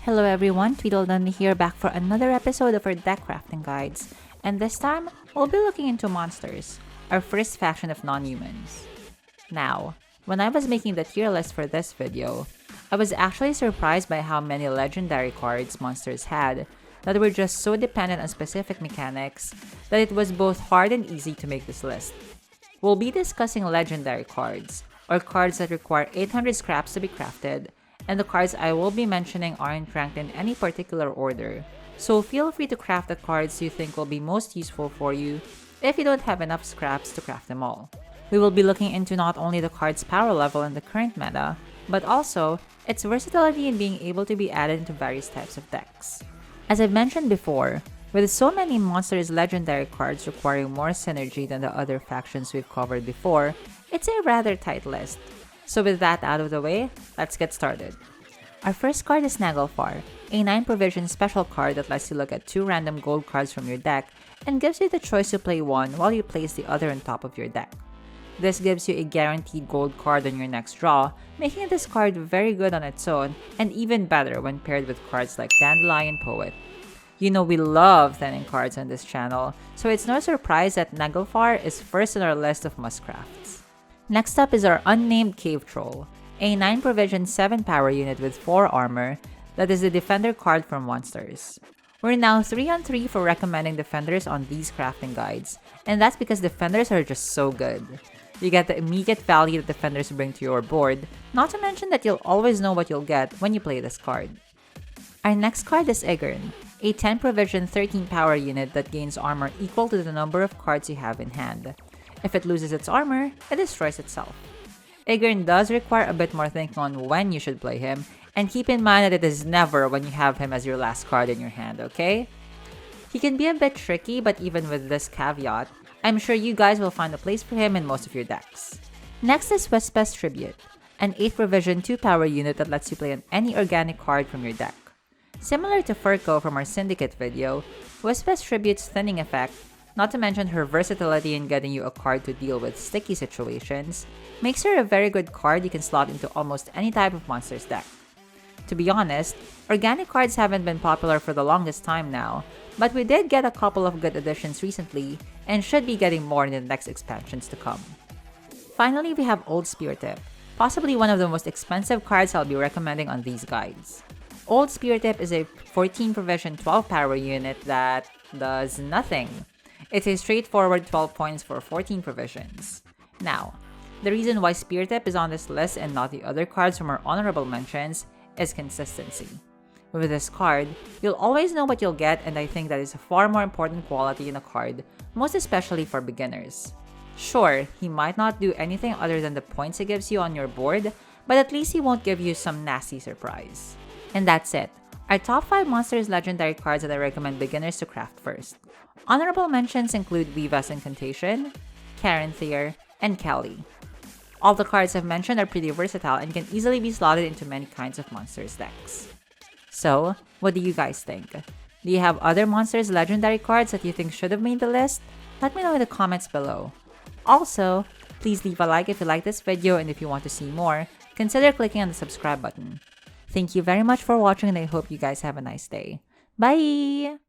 Hello everyone, Tweedledum here, back for another episode of our deck crafting guides, and this time we'll be looking into monsters, our first faction of non-humans. Now, when I was making the tier list for this video, I was actually surprised by how many legendary cards monsters had that were just so dependent on specific mechanics that it was both hard and easy to make this list. We'll be discussing legendary cards, or cards that require 800 scraps to be crafted, and the cards I will be mentioning aren't ranked in any particular order, so feel free to craft the cards you think will be most useful for you if you don't have enough scraps to craft them all. We will be looking into not only the card's power level in the current meta, but also its versatility in being able to be added into various types of decks. As I've mentioned before, with so many monsters legendary cards requiring more synergy than the other factions we've covered before, it's a rather tight list. So with that out of the way, let's get started. Our first card is Nano Fire, a 9 provision special card that lets you look at 2 random gold cards from your deck and gives you the choice to play one while you place the other on top of your deck. This gives you a guaranteed gold card on your next draw, making this card very good on its own and even better when paired with cards like Dandelion Poet. You know we love thinning cards on this channel, so it's no surprise that Nano Fire is first on our list of must-crafts. Next up is our Unnamed Cave Troll, a 9 provision 7 power unit with 4 armor that is the Defender card from Monsters. We're now 3 on 3 for recommending Defenders on these crafting guides, and that's because Defenders are just so good. You get the immediate value that Defenders bring to your board, not to mention that you'll always know what you'll get when you play this card. Our next card is Igern, a 10 provision 13 power unit that gains armor equal to the number of cards you have in hand. If it loses its armor, it destroys itself. Igern does require a bit more thinking on when you should play him, and keep in mind that it is never when you have him as your last card in your hand, okay? He can be a bit tricky, but even with this caveat, I'm sure you guys will find a place for him in most of your decks. Next is Wespes Tribute, an 8 provision 2 power unit that lets you play on any organic card from your deck. Similar to Furco from our Syndicate video, Wespes Tribute's thinning effect, not to mention her versatility in getting you a card to deal with sticky situations, makes her a very good card you can slot into almost any type of monster's deck. To be honest, organic cards haven't been popular for the longest time now, but we did get a couple of good additions recently, and should be getting more in the next expansions to come. Finally, we have Old Speartip, possibly one of the most expensive cards I'll be recommending on these guides. Old Speartip is a 14 provision 12 power unit that does nothing. It's a straightforward 12 points for 14 provisions. Now, the reason why Speartip is on this list and not the other cards from our honorable mentions is consistency. With this card, you'll always know what you'll get, and I think that is a far more important quality in a card, most especially for beginners. Sure, he might not do anything other than the points he gives you on your board, but at least he won't give you some nasty surprise. And that's it. Our top 5 Monsters legendary cards that I recommend beginners to craft first. Honorable mentions include Viva's Incantation, Caranthir, and Kelly. All the cards I've mentioned are pretty versatile and can easily be slotted into many kinds of monsters decks. So, what do you guys think? Do you have other Monsters legendary cards that you think should have made the list? Let me know in the comments below. Also, please leave a like if you like this video, and if you want to see more, consider clicking on the subscribe button. Thank you very much for watching, and I hope you guys have a nice day. Bye!